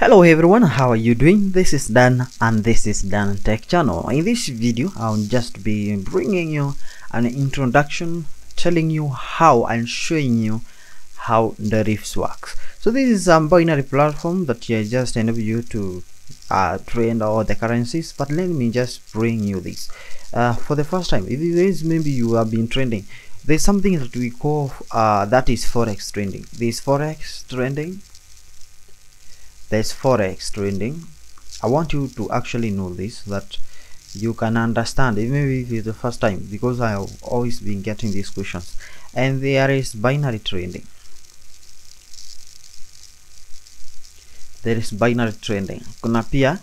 Hello everyone, how are you doing? This is Dan and this is Dan Tech Channel. In this video I'll just be bringing you an introduction, telling you how and showing you how Deriv works. So this is a binary platform that just enable you to trade all the currencies, but let me just bring you this for the first time. If it is maybe you have been trading, there's something that we call that is forex trading. There's forex trading. I want you to actually know this, that you can understand it. Maybe if it's the first time, because I have always been getting these questions. And there is binary trading. There is binary trading. Kuna pia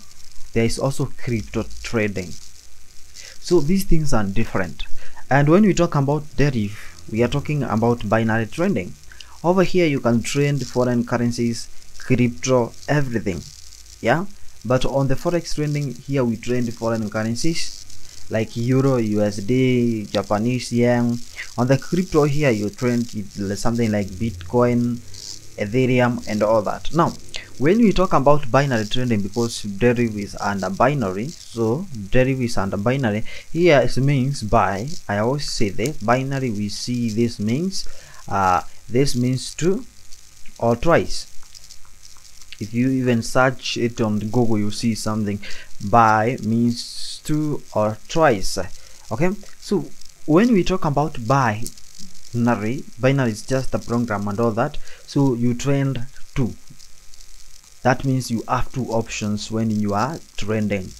there is also crypto trading. So these things are different. And when we talk about Deriv, we are talking about binary trading. Over here you can trade foreign currencies, crypto, everything, yeah. But on the forex trading here, we trade foreign currencies like euro, USD, Japanese yen. On the crypto here, you trade something like Bitcoin, Ethereum, and all that. Now when we talk about binary trading, because Deriv is under binary, so Deriv is under binary here, it means by, I always say that binary, we see this means two or twice. If you even search it on Google, you see something by means two or twice. Okay, so when we talk about binary is just a program and all that. So you trade two. That means you have two options when you are trading.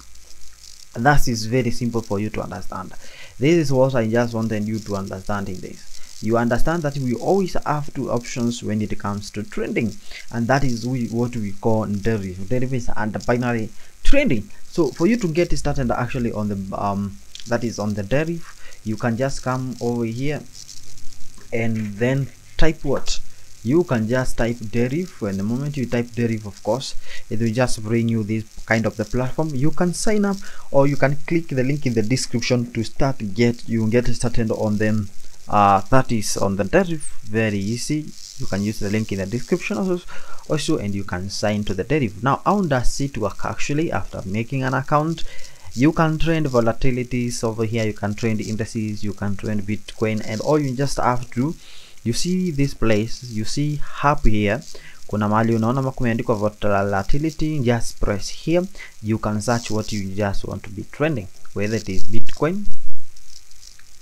And that is very simple for you to understand. This is what I just wanted you to understand in this. You understand that we always have two options when it comes to trading, and that is what we call Deriv. Deriv is under binary trading. So for you to get started actually on the that is on the Deriv, you can just come over here and then type what? You can just type Deriv, and the moment you type Deriv, of course it will just bring you this kind of the platform. You can sign up, or you can click the link in the description to start get started on them. That is on the Deriv. Very easy. You can use the link in the description also, and you can sign to the Deriv. Now how does it work actually? After making an account, you can trade volatilities over here, you can trade indices, you can trade Bitcoin, and all you just have to, you see this place, you see up here kuna mahali unaona kumeandikwa volatility. Just press here, you can search what you just want to be trading, whether it is Bitcoin,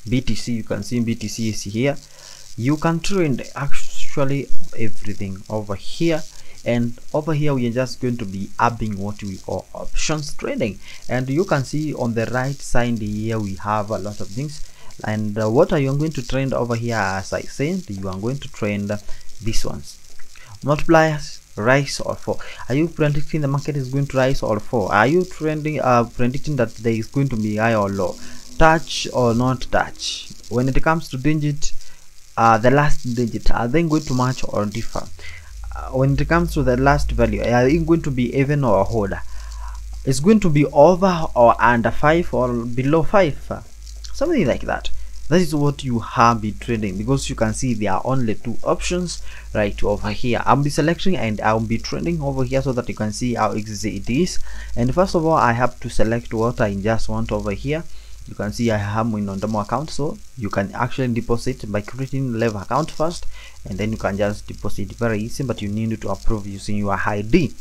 BTC. You can see BTC is here. You can trade actually everything over here, and over here we are just going to be adding what we call options trading. And you can see on the right side here we have a lot of things. And what are you going to trade over here? As I said, you are going to trade these ones: multipliers, rise or fall. Are you predicting the market is going to rise or fall? Are you trending predicting that there is going to be high or low, touch or not touch? When it comes to digit, the last digit, are they going to match or differ? When it comes to the last value, are it going to be even or odd? It's going to be over or under 5 or below 5, something like that. That is what you have been trading, because you can see there are only two options right over here. I'll be selecting and I'll be trading over here so that you can see how easy it is. And first of all, I have to select what I just want over here. You can see I have my non-demo account, so you can actually deposit by creating live account first, and then you can just deposit. Very easy, but you need to approve using your ID.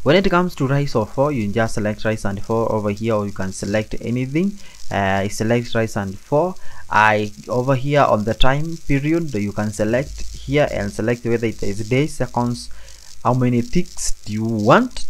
When it comes to rise or fall, you just select rise and fall over here, or you can select anything. Select rise and fall. Over here on the time period, you can select here and select whether it is days, seconds, how many ticks do you want,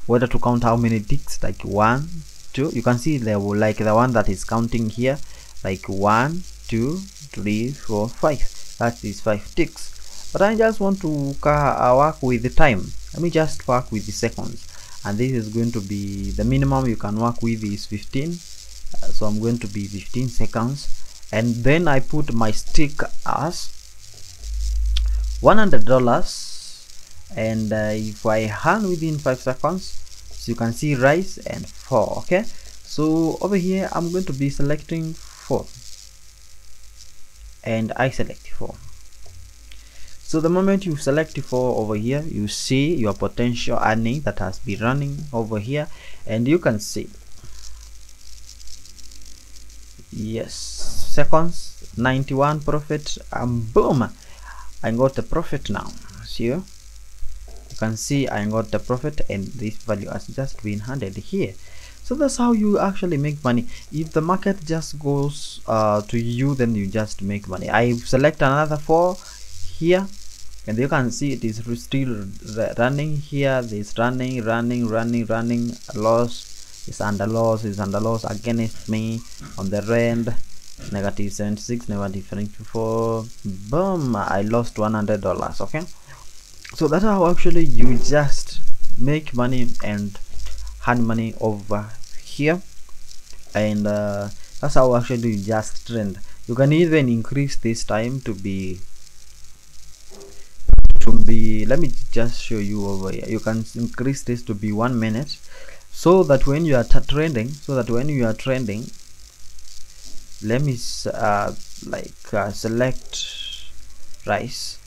whether to count how many ticks, like 1, 2. You can see there will, like the one that is counting here, like 1, 2, 3, 4, 5. That is 5 ticks. But I just want to work with the time. Let me just work with the seconds, and this is going to be the minimum you can work with is 15. So I'm going to be 15 seconds, and then I put my stick as $100, and if I earn within 5 seconds, so you can see rise and fall. Okay, so over here I'm going to be selecting 4, and I select 4. So the moment you select 4 over here, you see your potential earning that has been running over here, and you can see, yes, seconds, 91 profit, and boom, I got the profit now. See, you can see I got the profit, and this value has just been handed here. So that's how you actually make money. If the market just goes to you, then you just make money. I select another 4 here, and you can see it is still running here. This running, loss is under loss against me on the rand, negative 76, negative 24. Boom, I lost $100. Okay, so that's how actually you just make money and earn money over here. And that's how actually you just trend. You can even increase this time to be let me just show you over here. You can increase this to be 1 minute, so that when you are trending, let me select rice.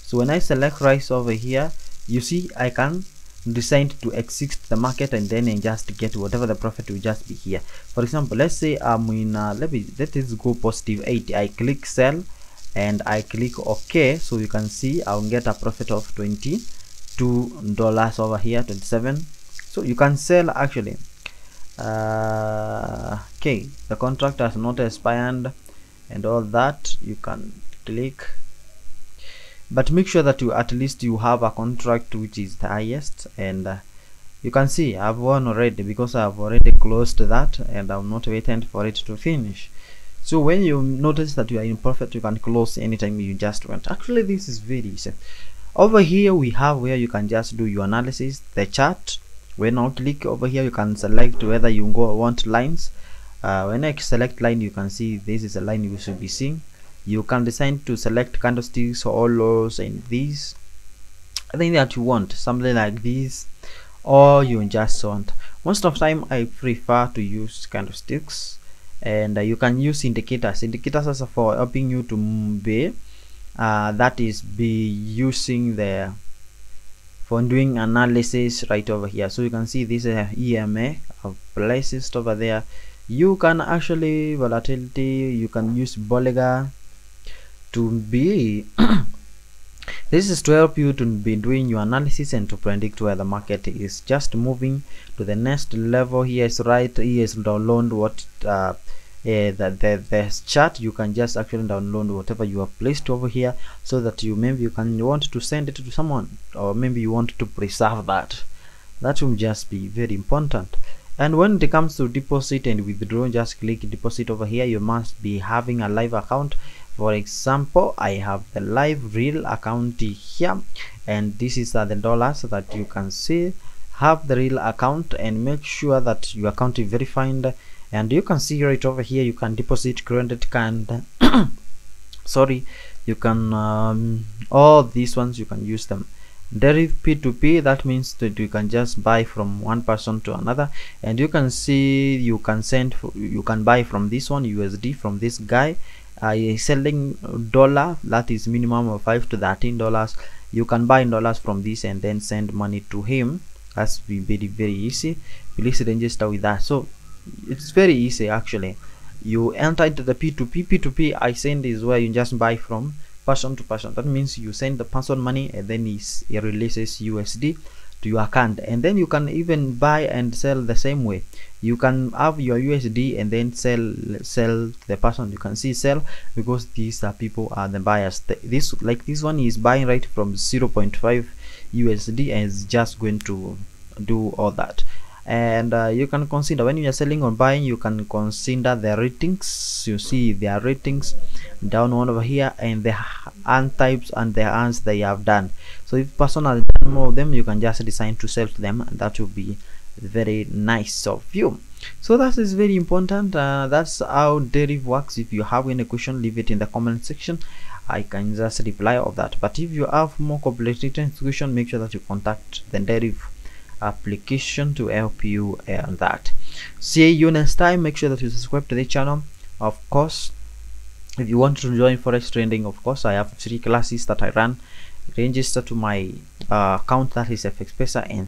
So when I select rice over here, you see I can decide to exit the market, and then I just get whatever the profit will just be here. For example, let's say I'm in let us go positive 80. I click sell and I click OK. So you can see I'll get a profit of $22 over here, 27. So you can sell actually. Okay, the contract has not expired and all that. You can click, but make sure that you at least you have a contract which is the highest. And you can see I've won already because I've already closed that, and I'm not waiting for it to finish. So when you notice that you are in profit, you can close anytime you just want. Actually, this is very easy. Over here we have where you can just do your analysis, the chart. When I click over here, you can select whether you want lines. When I select line, you can see this is a line you should be seeing. You can decide to select candlesticks, hollows, and these. I think that you want something like this, or you just want. Most of the time I prefer to use candlesticks, and you can use indicators. Indicators are for helping you to be using the for doing analysis right over here. So you can see this EMA of places over there. You can actually volatility, you can use Bollinger to be this is to help you to be doing your analysis and to predict where the market is just moving to the next level. Here is right, here is download what the chart. You can just actually download whatever you have placed over here, so that you maybe you can want to send it to someone, or maybe you want to preserve that. That will just be very important. And when it comes to deposit and withdraw, just click deposit over here. You must be having a live account. For example, I have the live real account here, and this is the dollars that you can see. Have the real account and make sure that your account is verified. And you can see right over here, you can deposit credit card. Sorry, you can all these ones you can use them. Deriv P2P, that means that you can just buy from one person to another, and you can see you can buy from this one USD from this guy. Selling dollar, that is minimum of $5 to $13. You can buy in dollars from this and then send money to him. That's very easy. Please register with that. So it's very easy actually. You enter into the P2P. I send is where you just buy from person to person. That means you send the person money, and then he releases USD to your account. And then you can even buy and sell the same way. You can have your USD and then sell the person. You can see sell, because these are people are the buyers. This one is buying right from 0.5 USD and is just going to do all that. And you can consider when you are selling or buying, you can consider the ratings. You see their ratings down one over here, and the earn types and the earns they have done. So if person has done more of them, you can just decide to sell to them, and that will be very nice of you. So that is very important. That's how Deriv works. If you have any question, leave it in the comment section. I can just reply of that. But if you have more complicated question, make sure that you contact the Deriv application to help you on that. See you next time. Make sure that you subscribe to the channel. Of course, if you want to join forex trading, of course I have 3 classes that I run register to my account, that is FXPesa, and